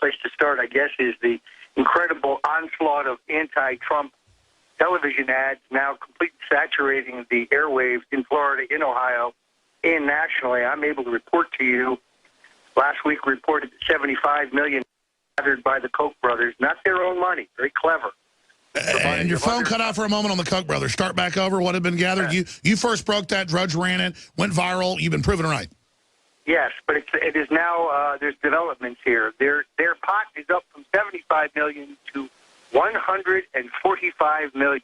place to start, I guess, is the incredible onslaught of anti-Trump television ads now completely saturating the airwaves in Florida, in Ohio, and nationally. I'm able to report to you, last week reported $75 million gathered by the Koch brothers, not their own money, very clever. And your phone cut out for a moment on the Koch brothers. Start back over. What had been gathered? Yeah. You first broke that. Drudge ran it. Went viral. You've been proven right. Yes, but it is now. There's developments here. Their pot is up from $75 million to $145 million.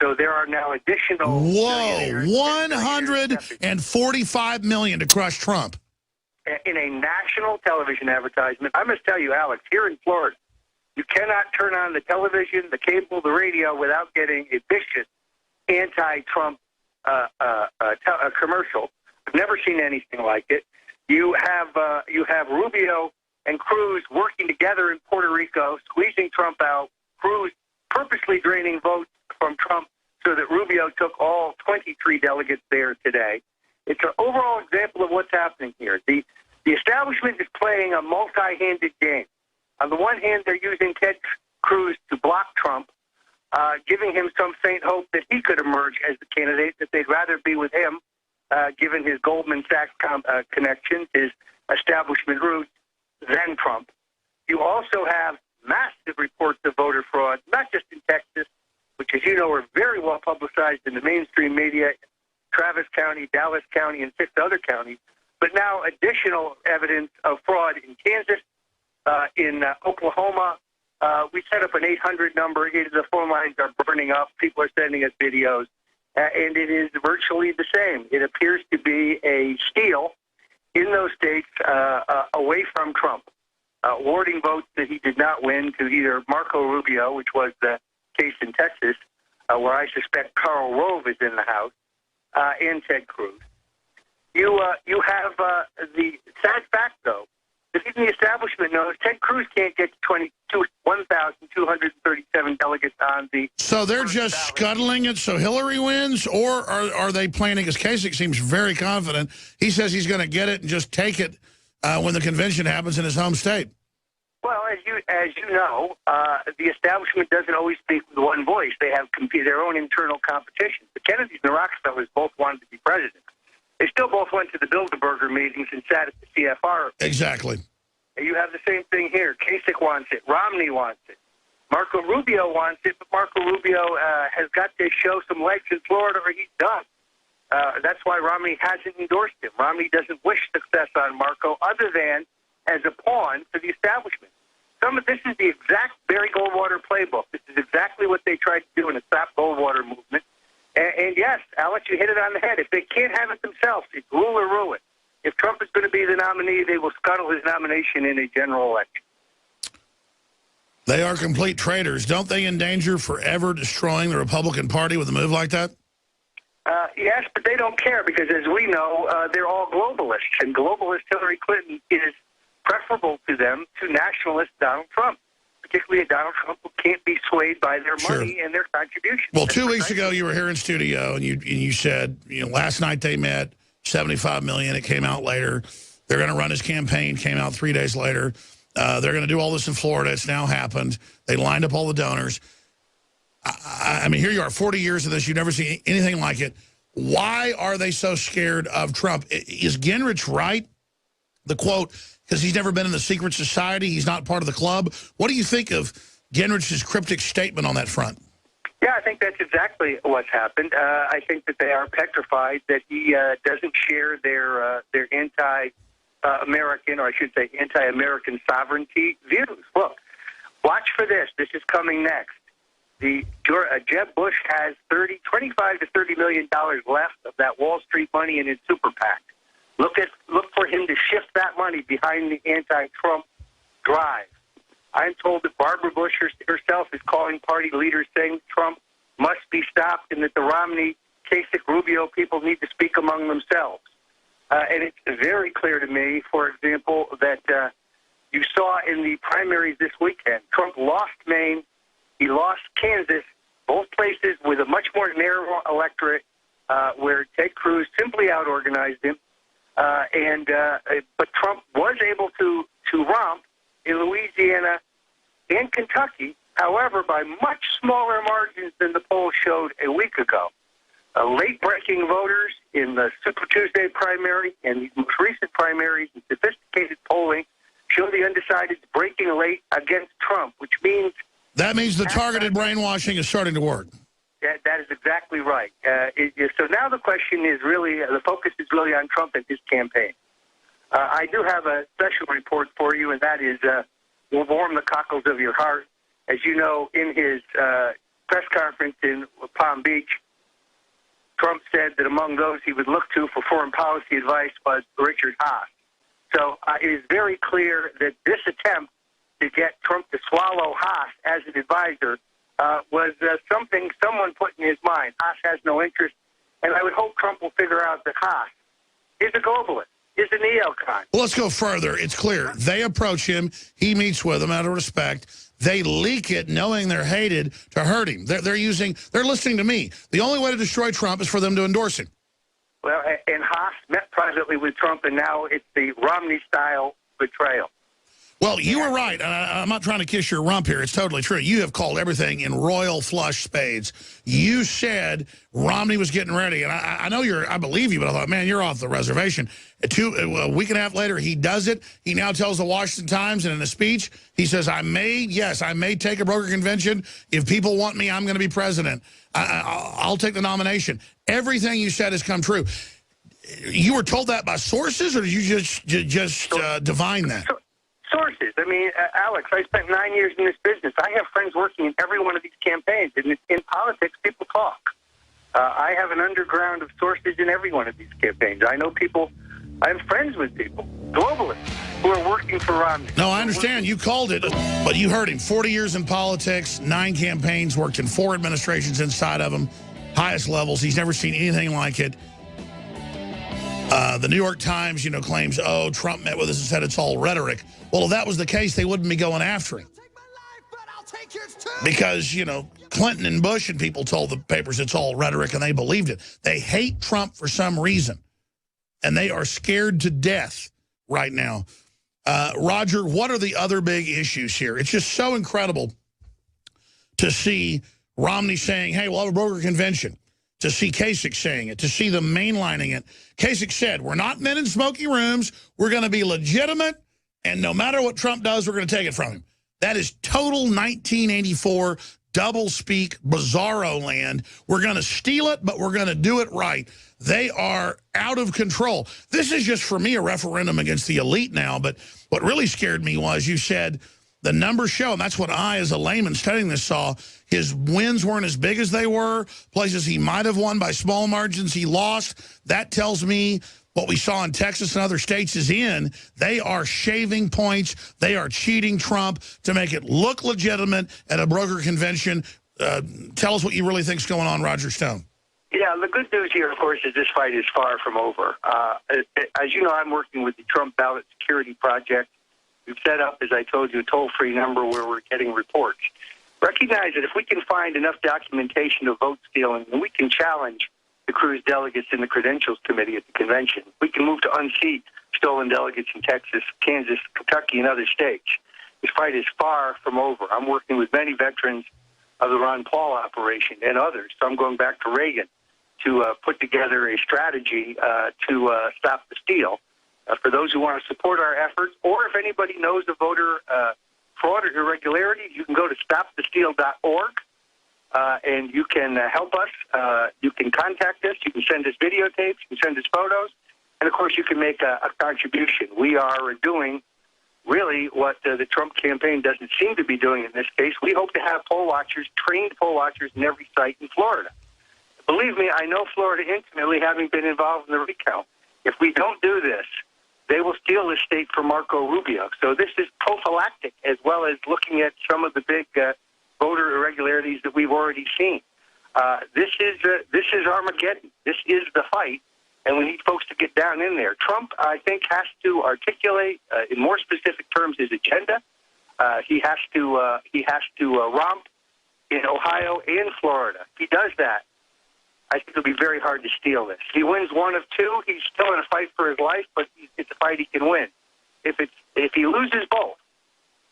So there are now additional. Whoa! $145 million to crush Trump in a national television advertisement. I must tell you, Alex, here in Florida, you cannot turn on the television, the cable, the radio without getting a vicious anti-Trump commercial. I've never seen anything like it. You have Rubio and Cruz working together in Puerto Rico, squeezing Trump out. Cruz purposely draining votes from Trump so that Rubio took all 23 delegates there today. It's an overall example of what's happening here. The establishment is playing a multi-handed game. On the one hand, they're using Ted Cruz to block Trump, giving him some faint hope that he could emerge as the candidate, that they'd rather be with him, given his Goldman Sachs connections, his establishment roots, than Trump. You also have massive reports of voter fraud, not just in Texas, which, as you know, are very well publicized in the mainstream media, Travis County, Dallas County, and 6 other counties, but now additional evidence of fraud in Kansas, in Oklahoma. We set up an 800 number. The phone lines are burning up. People are sending us videos, and it is virtually the same. It appears to be a steal in those states away from Trump, awarding votes that he did not win to either Marco Rubio, which was the case in Texas, where I suspect Karl Rove is in the House, and Ted Cruz. You have the sad fact, though, that even the establishment knows Ted Cruz can't get to 1,237 delegates on the... So they're just scuttling it so Hillary wins, or are they planning, because Kasich seems very confident. He says he's going to get it and just take it when the convention happens in his home state. Well, as you know, the establishment doesn't always speak with one voice. They have their own internal competition. The Kennedys and the Rockefellers both wanted to be president. They still both went to the Bilderberger meetings and sat at the CFR. Exactly. You have the same thing here. Kasich wants it. Romney wants it. Marco Rubio wants it, but Marco Rubio has got to show some legs in Florida or he's done. That's why Romney hasn't endorsed him. Romney doesn't wish success on Marco other than as a pawn for the establishment. This is the exact Barry Goldwater playbook. This is exactly what they tried to do in the Stop Goldwater movement. And yes, Alex, you hit it on the head. If they can't have it themselves, it's rule or ruin. If Trump is going to be the nominee, they will scuttle his nomination in a general election. They are complete traitors. Don't they endanger forever destroying the Republican Party with a move like that? Yes, but they don't care because, as we know, they're all globalists. And globalist Hillary Clinton is preferable to them to nationalist Donald Trump, particularly a Donald Trump who can't be swayed by their money and their contributions. Well, 2 weeks ago, you were here in studio, and you said, last night they met, $75 million. It came out later. They're going to run his campaign. Came out 3 days later. They're going to do all this in Florida. It's now happened. They lined up all the donors. I mean, here you are, 40 years of this. You've never seen anything like it. Why are they so scared of Trump? Is Gingrich right? The quote, because he's never been in the secret society. He's not part of the club. What do you think of Gingrich's cryptic statement on that front? Yeah, I think that's exactly what's happened. I think that they are petrified that he doesn't share their anti-American, or I should say anti-American sovereignty views. Look, watch for this. This is coming next. Jeb Bush has $25 to $30 million left of that Wall Street money in his super PAC. Look for him to shift that money behind the anti-Trump drive. I'm told that Barbara Bush herself is calling party leaders saying Trump must be stopped and that the Romney, Kasich, Rubio people need to speak among themselves. And it's very clear to me, for example, that you saw in the primaries this weekend, Trump lost Maine, he lost Kansas, both places with a much more narrow electorate where Ted Cruz simply out-organized him. But Trump was able to romp in Louisiana and Kentucky, however, by much smaller margins than the polls showed a week ago. Late-breaking voters in the Super Tuesday primary and the most recent primaries and sophisticated polling show the undecideds breaking late against Trump, which means... That means the targeted brainwashing is starting to work. That is exactly right. So now the question is really, the focus is really on Trump and his campaign. I do have a special report for you, and that is will warm the cockles of your heart. As you know, in his press conference in Palm Beach, Trump said that among those he would look to for foreign policy advice was Richard Haas. So it is very clear that this attempt to get Trump to swallow Haas as an advisor was something someone put in his mind. Haas has no interest, and I would hope Trump will figure out that Haas is a globalist, is a neocon. Well, let's go further. It's clear. They approach him. He meets with them out of respect. They leak it knowing they're hated to hurt him. They're listening to me. The only way to destroy Trump is for them to endorse him. Well, and Haas met privately with Trump, and now it's the Romney-style betrayal. Well, you were right. I'm not trying to kiss your rump here. It's totally true. You have called everything in royal flush spades. You said Romney was getting ready, and I know I believe you, but I thought, man, you're off the reservation. A week and a half later, he does it. He now tells the Washington Times, and in a speech, he says, I may take a broker convention. If people want me, I'm going to be president. I'll take the nomination. Everything you said has come true. You were told that by sources, or did you just divine that? Sources. I mean, Alex, I spent 9 years in this business. I have friends working in every one of these campaigns. And in politics, people talk. I have an underground of sources in every one of these campaigns. I know people, I have friends with people, globalists, who are working for Romney. No, I understand. You called it, but you heard him. 40 years in politics, 9 campaigns, worked in 4 administrations inside of them, highest levels. He's never seen anything like it. The New York Times, claims, oh, Trump met with us and said it's all rhetoric. Well, if that was the case, they wouldn't be going after him. Because, Clinton and Bush and people told the papers it's all rhetoric, and they believed it. They hate Trump for some reason, and they are scared to death right now. Roger, what are the other big issues here? It's just so incredible to see Romney saying, hey, we'll have a broker convention. To see Kasich saying it, to see them mainlining it. Kasich said, we're not men in smoky rooms. We're going to be legitimate, and no matter what Trump does, we're going to take it from him. That is total 1984 double-speak bizarro land. We're going to steal it, but we're going to do it right. They are out of control. This is just, for me, a referendum against the elite now, but what really scared me was you said the numbers show, and that's what I, as a layman studying this, saw. His wins weren't as big as they were. Places he might have won by small margins, he lost. That tells me what we saw in Texas and other states is they are shaving points. They are cheating Trump to make it look legitimate at a broker convention. Tell us what you really think is going on, Roger Stone. Yeah, the good news here, of course, is this fight is far from over. As you know, I'm working with the Trump Ballot Security Project. We've set up, as I told you, a toll-free number where we're getting reports. Recognize that if we can find enough documentation of vote stealing, then we can challenge the Cruz delegates in the Credentials Committee at the convention. We can move to unseat stolen delegates in Texas, Kansas, Kentucky, and other states. This fight is far from over. I'm working with many veterans of the Ron Paul operation and others. So I'm going back to Reagan to put together a strategy to stop the steal. For those who want to support our efforts, or if anybody knows of voter fraud or irregularity, you can go to stopthesteal.org, and you can help us. You can contact us. You can send us videotapes. You can send us photos. And, of course, you can make a contribution. We are doing really what the Trump campaign doesn't seem to be doing in this case. We hope to have poll watchers, trained poll watchers in every site in Florida. Believe me, I know Florida intimately, having been involved in the recount. If we don't do this, they will steal the state from Marco Rubio. So this is prophylactic, as well as looking at some of the big voter irregularities that we've already seen. This is Armageddon. This is the fight, and we need folks to get down in there. Trump, I think, has to articulate in more specific terms his agenda. He has to romp in Ohio and Florida. If he does that, I think it'll be very hard to steal this. If he wins one of two, he's still in a fight for his life, but it's a fight he can win. If he loses both,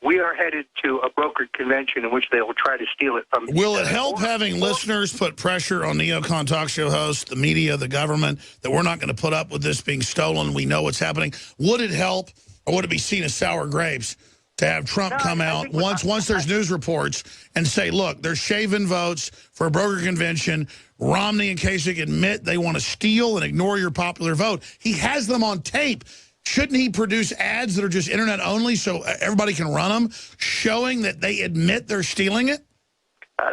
we are headed to a brokered convention in which they will try to steal it from. Will it help having listeners put pressure on neocon talk show hosts, the media, the government, that we're not going to put up with this being stolen? We know what's happening. Would it help, or would it be seen as sour grapes to have Trump come out once there's news reports and say, look, they're shaving votes for a brokered convention. Romney and Kasich admit they want to steal and ignore your popular vote. He has them on tape. Shouldn't he produce ads that are just internet only so everybody can run them, showing that they admit they're stealing it?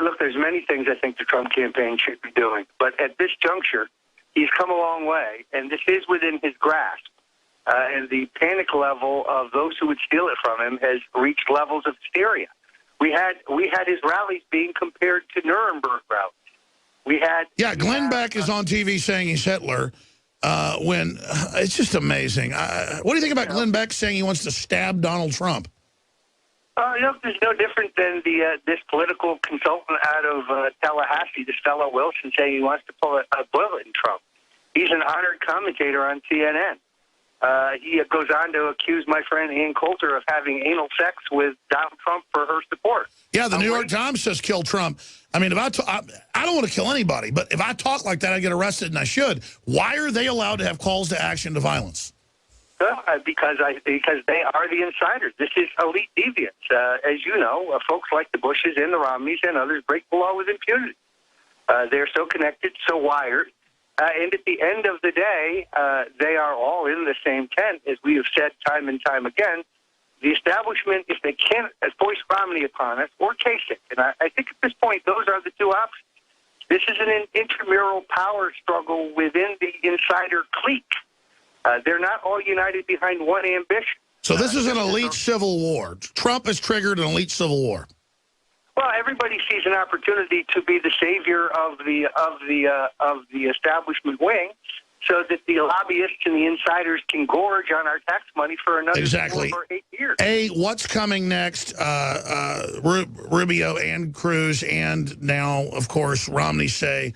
Look, there's many things I think the Trump campaign should be doing. But at this juncture, he's come a long way, and this is within his grasp. And the panic level of those who would steal it from him has reached levels of hysteria. We had his rallies being compared to Nuremberg rallies. Glenn Beck is on TV saying he's Hitler. When it's just amazing. What do you think about Glenn Beck saying he wants to stab Donald Trump? There's no different than this political consultant out of Tallahassee, this fellow Wilson, saying he wants to pull a bullet in Trump. He's an honored commentator on CNN. He goes on to accuse my friend Ann Coulter of having anal sex with Donald Trump for her support. Yeah, the New York Times says kill Trump. I mean, I don't want to kill anybody, but if I talk like that, I get arrested, and I should. Why are they allowed to have calls to action to violence? Because they are the insiders. This is elite deviants. As you know, folks like the Bushes and the Romneys and others break the law with impunity. They're so connected, so wired. And at the end of the day, they are all in the same tent, as we have said time and time again. The establishment, if they can't voice Romney upon us, or Kasich, and I think at this point those are the two options. This is an intramural power struggle within the insider clique. They're not all united behind one ambition. So this is an elite civil war. Trump has triggered an elite civil war. Well, everybody sees an opportunity to be the savior of the establishment wing, so that the lobbyists and the insiders can gorge on our tax money for another 4 or 8 years. What's coming next? Rubio and Cruz and now, of course, Romney say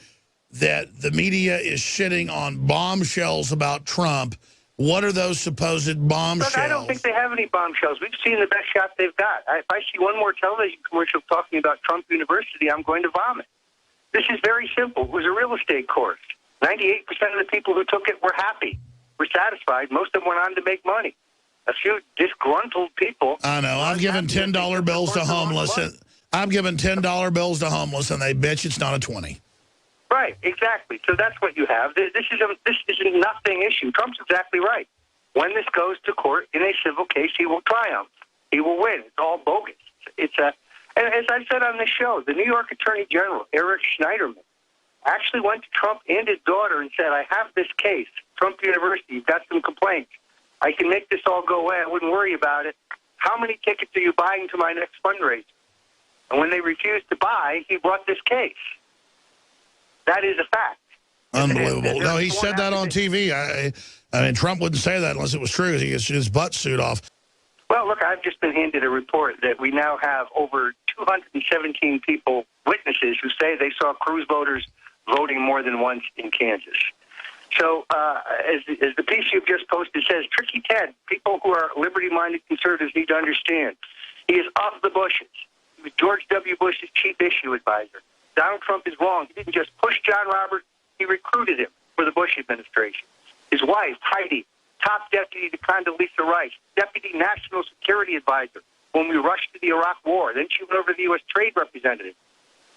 that the media is shitting on bombshells about Trump. What are those supposed bombshells? Look, I don't think they have any bombshells. We've seen the best shot they've got. If I see one more television commercial talking about Trump University, I'm going to vomit. This is very simple. It was a real estate course. 98% of the people who took it were happy, were satisfied. Most of them went on to make money. A few disgruntled people. I know. I've given $10 bills to homeless. I'm giving $10 bills to homeless, and they bitch it's not a 20. Right, exactly. So that's what you have. This is a nothing issue. Trump's exactly right. When this goes to court in a civil case, he will triumph. He will win. It's all bogus. And as I said on this show, the New York Attorney General, Eric Schneiderman, actually went to Trump and his daughter and said, I have this case, Trump University, you've got some complaints. I can make this all go away. I wouldn't worry about it. How many tickets are you buying to my next fundraiser? And when they refused to buy, he brought this case. That is a fact. Unbelievable. No, he said that on TV. I mean, Trump wouldn't say that unless it was true. He gets his butt suit off. Well, look, I've just been handed a report that we now have over 217 people, witnesses, who say they saw Cruz voters voting more than once in Kansas. So as the piece you've just posted says, Tricky Ted, people who are liberty-minded conservatives need to understand, he is of the Bushes. He was George W. Bush's chief issue advisor. Donald Trump is wrong. He didn't just push John Roberts. He recruited him for the Bush administration. His wife, Heidi, top deputy to Condoleezza Rice, deputy national security advisor when we rushed to the Iraq war. Then she went over to the U.S. Trade Representative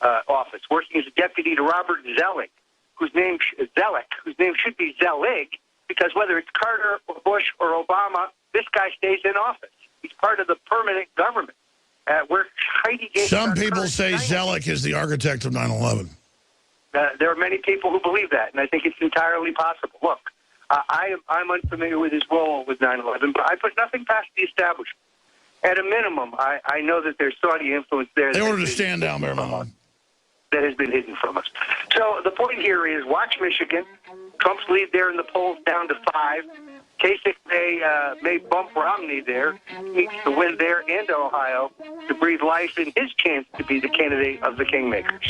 office, working as a deputy to Robert Zellick, whose name should be Zelig, because whether it's Carter or Bush or Obama, this guy stays in office. He's part of the permanent government. Where Heidi Some people say Zellick is the architect of 9/11. There are many people who believe that, and I think it's entirely possible. Look, I'm unfamiliar with his role with 9/11, but I put nothing past the establishment. At a minimum, I know that there's Saudi influence there. They ordered to stand down there, Mom. That has been hidden from us. So the point here is watch Michigan. Trump's lead there in the polls down to 5. Kasich may bump Romney there. He needs to win there and Ohio to breathe life in his chance to be the candidate of the Kingmakers.